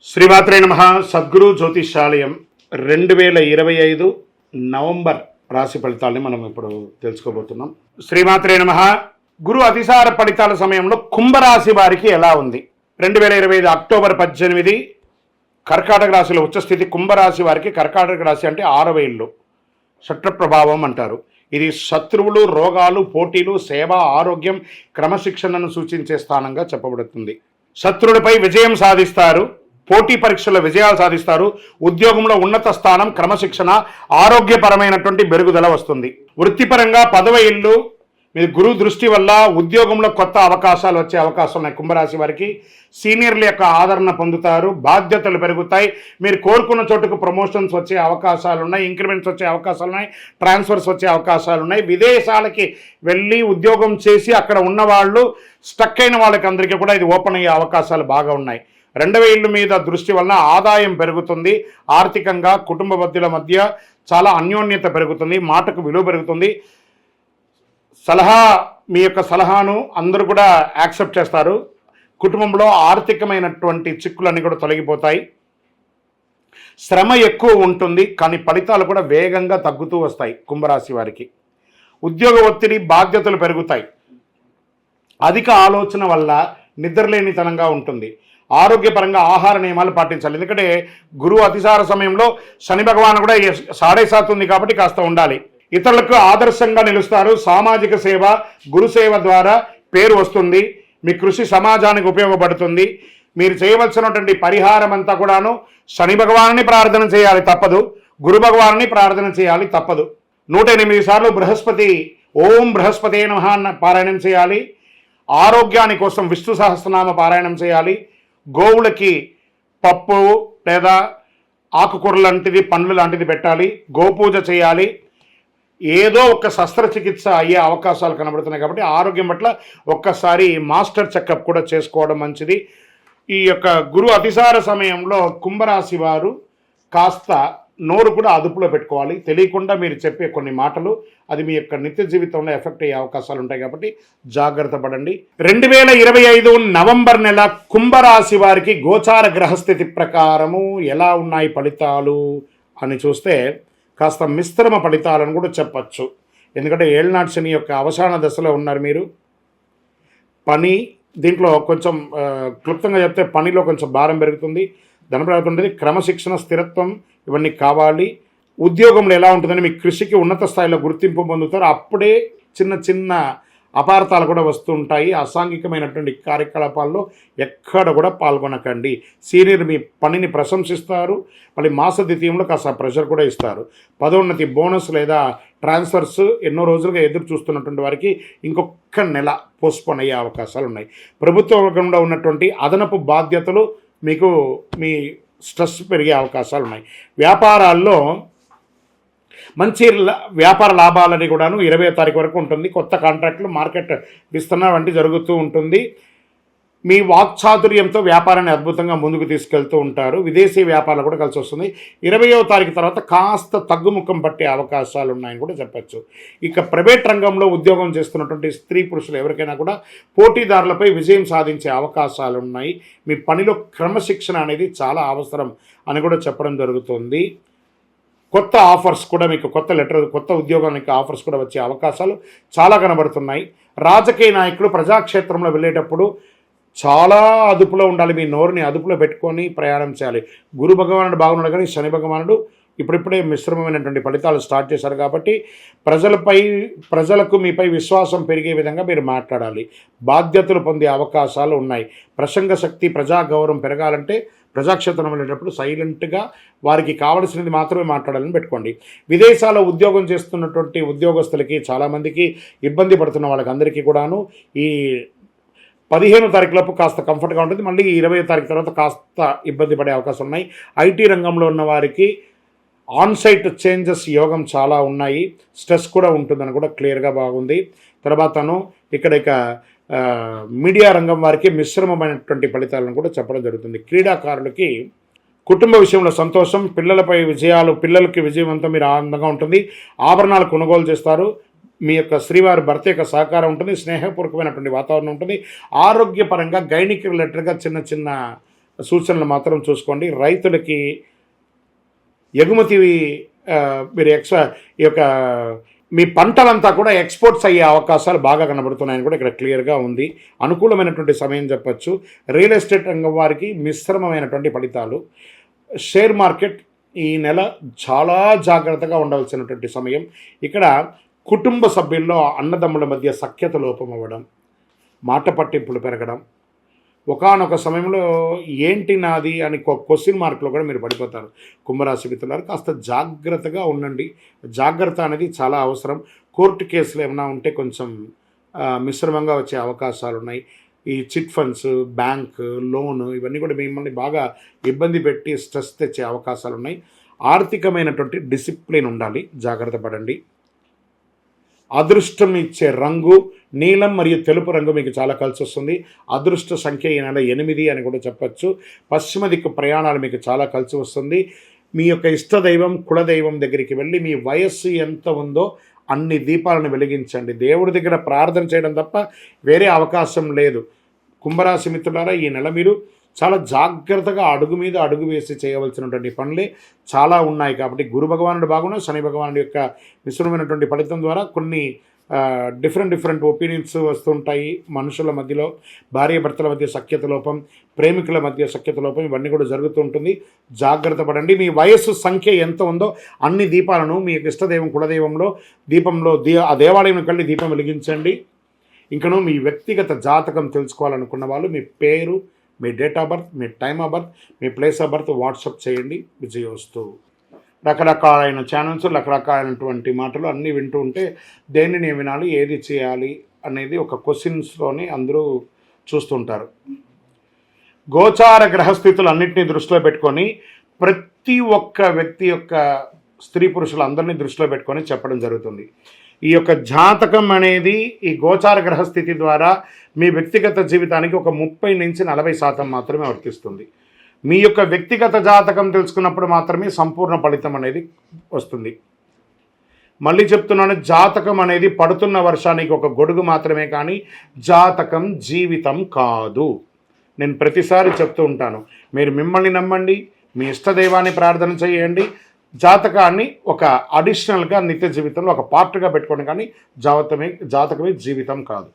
శ్రీమాత్రే నమః. సద్గురు జ్యోతిషాలయం 2025 నవంబర్ రాశి ఫలితాలని మనం ఇప్పుడు తెలుసుకోబోతున్నాం. శ్రీమాత్రే నమః. గురు అతిసార ఫలితాల సమయంలో కుంభరాశి వారికి ఎలా ఉంది? 2025 అక్టోబర్ 18 కర్కాటక రాశిలో ఉచ్చస్థితి. కుంభరాశి వారికి కర్కాటక రాశి అంటే 6వ ఇల్లు, శత్రు ప్రభావం అంటారు. ఇది శత్రువులు, రోగాలు, పోటీలు, సేవ, ఆరోగ్యం, క్రమశిక్షణను సూచించే స్థానంగా చెప్పబడుతుంది. శత్రువులపై విజయం సాధిస్తారు, పోటీ పరీక్షల్లో విజయాలు సాధిస్తారు, ఉద్యోగంలో ఉన్నత స్థానం, క్రమశిక్షణ, ఆరోగ్యపరమైనటువంటి మెరుగుదల వస్తుంది. వృత్తిపరంగా 10వ ఇల్లు మీ గురు దృష్టి వల్ల ఉద్యోగంలో కొత్త అవకాశాలు వచ్చే అవకాశం ఉన్నాయి. కుంభరాశి వారికి సీనియర్ల యొక్క ఆదరణ పొందుతారు, బాధ్యతలు పెరుగుతాయి, మీరు కోరుకున్న చోటుకు ప్రమోషన్స్ వచ్చే అవకాశాలు ఉన్నాయి, ఇంక్రిమెంట్స్ వచ్చే అవకాశాలు ఉన్నాయి, ట్రాన్స్ఫర్స్ వచ్చే అవకాశాలు ఉన్నాయి. విదేశాలకి వెళ్ళి ఉద్యోగం చేసి అక్కడ ఉన్న వాళ్ళు స్టక్ అయిన వాళ్ళకి అందరికీ కూడా ఇది ఓపెన్ అయ్యే అవకాశాలు బాగా ఉన్నాయి. 2వ ఇల్లు మీద దృష్టి వలన ఆదాయం పెరుగుతుంది, ఆర్థికంగా కుటుంబ సభ్యుల మధ్య చాలా అన్యోన్యత పెరుగుతుంది, మాటకు విలువ పెరుగుతుంది. మీ యొక్క సలహాను అందరూ కూడా యాక్సెప్ట్ చేస్తారు. కుటుంబంలో ఆర్థికమైనటువంటి చిక్కులన్నీ కూడా తొలగిపోతాయి. శ్రమ ఎక్కువ ఉంటుంది, కానీ ఫలితాలు కూడా వేగంగా తగ్గుతూ వస్తాయి. కుంభరాశి వారికి ఉద్యోగ ఒత్తిడి, బాధ్యతలు పెరుగుతాయి. అధిక ఆలోచన వల్ల నిద్రలేనితనంగా ఉంటుంది. ఆరోగ్యపరంగా ఆహార నియమాలు పాటించాలి. ఎందుకంటే గురువు అతిసార సమయంలో శని భగవాన్ కూడా 7.5 ఉంది కాబట్టి కాస్త ఉండాలి. ఇతరులకు ఆదర్శంగా నిలుస్తారు. సామాజిక సేవ, గురుసేవ ద్వారా పేరు వస్తుంది. మీ కృషి సమాజానికి ఉపయోగపడుతుంది. మీరు చేయవలసినటువంటి పరిహారం అంతా కూడాను శని భగవాన్ని ప్రార్థన చేయాలి తప్పదు, గురు భగవాన్ని ప్రార్థన చేయాలి తప్పదు. 108 సార్లు బృహస్పతి ఓం బృహస్పతే నమః అన్న పారాయణం చేయాలి. ఆరోగ్యాని కోసం విష్ణు సహస్రనామ పారాయణం చేయాలి. గోవులకి పప్పు లేదా ఆకుకూర లాంటిది, పండ్లు లాంటిది పెట్టాలి. గోపూజ చేయాలి. ఏదో ఒక శస్త్రచికిత్స అయ్యే అవకాశాలు కనబడుతున్నాయి కాబట్టి ఆరోగ్యం పట్ల ఒక్కసారి మాస్టర్ చెకప్ కూడా చేసుకోవడం మంచిది. ఈ యొక్క గురు అతిసార సమయంలో కుంభరాశి వారు కాస్త నోరు కూడా అదుపులో పెట్టుకోవాలి. తెలియకుండా మీరు చెప్పే కొన్ని మాటలు అది మీ యొక్క నిత్య జీవితంలో ఎఫెక్ట్ అయ్యే అవకాశాలు ఉంటాయి కాబట్టి జాగ్రత్త పడండి. 2025 నవంబర్ నెల కుంభరాశి వారికి గోచార గ్రహస్థితి ప్రకారము ఎలా ఉన్నాయి ఫలితాలు అని చూస్తే కాస్త మిశ్రమ ఫలితాలను కూడా చెప్పచ్చు. ఎందుకంటే ఏళ్నాటి శని యొక్క అవసాన దశలో ఉన్నారు మీరు. పని దీంట్లో కొంచెం క్లుప్తంగా చెప్తే పనిలో కొంచెం భారం పెరుగుతుంది, ధనప్రాప్తి ఉంటుంది, క్రమశిక్షణ, స్థిరత్వం ఇవన్నీ కావాలి. ఉద్యోగంలో ఎలా ఉంటుందని మీ కృషికి ఉన్నత స్థాయిలో గుర్తింపు పొందుతారు. అప్పుడే చిన్న చిన్న అపార్థాలు కూడా వస్తుంటాయి. అసాంఘికమైనటువంటి కార్యకలాపాల్లో ఎక్కడ కూడా పాల్గొనకండి. సీనియర్ మీ పనిని ప్రశంసిస్తారు, మళ్ళీ మాస ద్వితీయంలో కాస్త ప్రెషర్ కూడా ఇస్తారు. పదోన్నతి, బోనస్ లేదా ట్రాన్స్ఫర్స్ ఎన్నో రోజులుగా ఎదురు చూస్తున్నటువంటి వారికి ఇంకొక నెల పోస్ట్పోన్ అయ్యే అవకాశాలు ఉన్నాయి. ప్రభుత్వ వర్గంలో ఉన్నటువంటి అదనపు బాధ్యతలు మీకు మీ స్ట్రెస్ పెరిగే అవకాశాలు ఉన్నాయి. వ్యాపారాల్లో మంచి వ్యాపార లాభాలని కూడాను 20వ తారీఖు వరకు ఉంటుంది. కొత్త కాంట్రాక్టులు, మార్కెట్ విస్తరణ వంటి జరుగుతూ ఉంటుంది. మీ వాక్చాతుర్యంతో వ్యాపారాన్ని అద్భుతంగా ముందుకు తీసుకెళ్తూ ఉంటారు. విదేశీ వ్యాపారాలు కూడా కలిసి వస్తుంది. 20వ తారీఖు తర్వాత కాస్త తగ్గుముఖం పట్టే అవకాశాలు ఉన్నాయని కూడా చెప్పచ్చు. ఇక ప్రైవేట్ రంగంలో ఉద్యోగం చేస్తున్నటువంటి స్త్రీ పురుషులు ఎవరికైనా కూడా పోటీదారులపై విజయం సాధించే అవకాశాలు ఉన్నాయి. మీ పనిలో క్రమశిక్షణ అనేది చాలా అవసరం అని కూడా చెప్పడం జరుగుతుంది. కొత్త ఆఫర్స్ కూడా మీకు కొత్త ఉద్యోగానికి ఆఫర్స్ కూడా వచ్చే అవకాశాలు చాలా కనబడుతున్నాయి. రాజకీయ నాయకులు ప్రజాక్షేత్రంలో వెళ్ళేటప్పుడు చాలా అదుపులో ఉండాలి. మీ నోరుని అదుపులో పెట్టుకొని ప్రయాణం చేయాలి. గురు భగవానుడు బాగున్నాడు, కానీ శని భగవానుడు ఇప్పుడిప్పుడే మిశ్రమమైనటువంటి ఫలితాలు స్టార్ట్ చేశారు కాబట్టి ప్రజలకు మీపై విశ్వాసం పెరిగే విధంగా మీరు మాట్లాడాలి. బాధ్యతలు పొందే అవకాశాలు ఉన్నాయి. ప్రసంగ శక్తి, ప్రజాగౌరవం పెరగాలంటే ప్రజాక్షేత్రం వెళ్ళేటప్పుడు సైలెంట్గా వారికి కావలసినది మాత్రమే మాట్లాడాలని పెట్టుకోండి. విదేశాల్లో ఉద్యోగం చేస్తున్నటువంటి ఉద్యోగస్తులకి చాలామందికి ఇబ్బంది పడుతున్న వాళ్ళకి అందరికీ కూడాను ఈ 15వ తారీఖులోపు కాస్త కంఫర్ట్గా ఉంటుంది. మళ్ళీ 20వ తారీఖు తర్వాత కాస్త ఇబ్బంది పడే అవకాశం ఉన్నాయి. ఐటీ రంగంలో ఉన్న వారికి ఆన్సైట్ చేంజెస్ యోగం చాలా ఉన్నాయి. స్ట్రెస్ కూడా ఉంటుందని కూడా క్లియర్గా బాగుంది. తర్వాతను ఇక మీడియా రంగం వారికి మిశ్రమమైనటువంటి ఫలితాలను కూడా చెప్పడం జరుగుతుంది. క్రీడాకారులకి కుటుంబ విషయంలో సంతోషం, పిల్లలకి విజయవంతం, మీరు ఆనందంగా ఉంటుంది. ఆభరణాలు కొనుగోలు చేస్తారు. మీ యొక్క శ్రీవారి భర్త యొక్క సహకారం ఉంటుంది. స్నేహపూర్వకమైనటువంటి వాతావరణం ఉంటుంది. ఆరోగ్యపరంగా గైనిక్ రిలేటెడ్గా చిన్న సూచనలు మాత్రం చూసుకోండి. రైతులకి ఎగుమతి మీరు ఈ యొక్క మీ పంటలంతా కూడా ఎక్స్పోర్ట్స్ అయ్యే అవకాశాలు బాగా కనబడుతున్నాయని కూడా ఇక్కడ క్లియర్గా ఉంది. అనుకూలమైనటువంటి సమయం చెప్పచ్చు. రియల్ ఎస్టేట్ రంగం వారికి మిశ్రమమైనటువంటి ఫలితాలు. షేర్ మార్కెట్ ఈ నెల చాలా జాగ్రత్తగా ఉండవలసినటువంటి సమయం. ఇక్కడ కుటుంబ సభ్యుల్లో అన్నదమ్ముల మధ్య సఖ్యత లోపం అవ్వడం, మాట పట్టింపులు పెరగడం, ఒకానొక సమయంలో ఏంటి నాది అని క్వశ్చన్ మార్క్లో కూడా మీరు పడిపోతారు. కుంభరాశి మిత్రులారు కాస్త జాగ్రత్తగా ఉండండి. జాగ్రత్త అనేది చాలా అవసరం. కోర్టు కేసులు ఏమైనా ఉంటే కొంచెం మిశ్రమంగా వచ్చే అవకాశాలు ఉన్నాయి. ఈ చిట్ ఫండ్స్, బ్యాంక్ లోను ఇవన్నీ కూడా మిమ్మల్ని బాగా ఇబ్బంది పెట్టి స్ట్రెస్ తెచ్చే అవకాశాలు ఉన్నాయి. ఆర్థికమైనటువంటి డిసిప్లిన్ ఉండాలి, జాగ్రత్త పడండి. అదృష్టం ఇచ్చే రంగు నీలం మరియు తెలుపు రంగు మీకు చాలా కలిసి వస్తుంది. అదృష్ట సంఖ్య ఈ నెల 8 అని కూడా చెప్పచ్చు. పశ్చిమ దిక్కు ప్రయాణాలు మీకు చాలా కలిసి వస్తుంది. మీ యొక్క ఇష్టదైవం కులదైవం దగ్గరికి వెళ్ళి మీ వయస్సు ఎంత ఉందో అన్ని దీపాలను వెలిగించండి. దేవుడి దగ్గర ప్రార్థన చేయడం తప్ప వేరే అవకాశం లేదు. కుంభరాశి మిత్రులారా, ఈ నెల మీరు చాలా జాగ్రత్తగా అడుగు మీద అడుగు వేసి చేయవలసినటువంటి పనులే చాలా ఉన్నాయి. కాబట్టి గురు భగవానుడు బాగున్నా, శని భగవానుడి యొక్క మిశ్రమైనటువంటి ఫలితం ద్వారా కొన్ని డిఫరెంట్ ఒపీనియన్స్ వస్తుంటాయి. మనుషుల మధ్యలో భార్యాభర్తల మధ్య సఖ్యత లోపం, ప్రేమికుల మధ్య సఖ్యత లోపం ఇవన్నీ కూడా జరుగుతూ ఉంటుంది. జాగ్రత్త పడండి. మీ వయస్సు సంఖ్య ఎంత ఉందో అన్ని దీపాలను మీ ఇష్టదైవం కులదైవంలో దీపంలో ఆ దేవాలయంకి వెళ్ళి దీపం వెలిగించండి. ఇంకనూ మీ వ్యక్తిగత జాతకం తెలుసుకోవాలనుకున్న వాళ్ళు మీ పేరు, మీ డేట్ ఆఫ్ బర్త్, మీ టైమ్ ఆఫ్ బర్త్, మీ ప్లేస్ ఆఫ్ బర్త్ వాట్సాప్ చేయండి. విజయోస్తు. రకరకాలైన ఛానల్స్, రకరకాలైనటువంటి మాటలు అన్నీ వింటూ ఉంటే దేనిని వినాలి, ఏది చేయాలి అనేది ఒక క్వశ్చన్స్లోని అందరూ చూస్తుంటారు. గోచార గ్రహస్థితులు అన్నింటినీ దృష్టిలో పెట్టుకొని ప్రతి ఒక్క వ్యక్తి యొక్క స్త్రీ పురుషులు అందరినీ దృష్టిలో పెట్టుకొని చెప్పడం జరుగుతుంది. ఈ యొక్క జాతకం అనేది ఈ గోచార గ్రహస్థితి ద్వారా మీ వ్యక్తిగత జీవితానికి ఒక 30 నుంచి 40% మాత్రమే వర్తిస్తుంది. మీ యొక్క వ్యక్తిగత జాతకం తెలుసుకున్నప్పుడు మాత్రమే సంపూర్ణ ఫలితం అనేది వస్తుంది. మళ్ళీ చెప్తున్నాను, జాతకం అనేది పడుతున్న వర్షానికి ఒక గొడుగు మాత్రమే, కానీ జాతకం జీవితం కాదు. నేను ప్రతిసారి చెప్తూ ఉంటాను, మీరు మిమ్మల్ని నమ్మండి, మీ ఇష్టదైవాన్ని ప్రార్థన చేయండి. జాతకాన్ని ఒక అడిషనల్గా నిత్య జీవితంలో ఒక పార్ట్గా పెట్టుకోండి, కానీ జాతకమే జీవితం కాదు.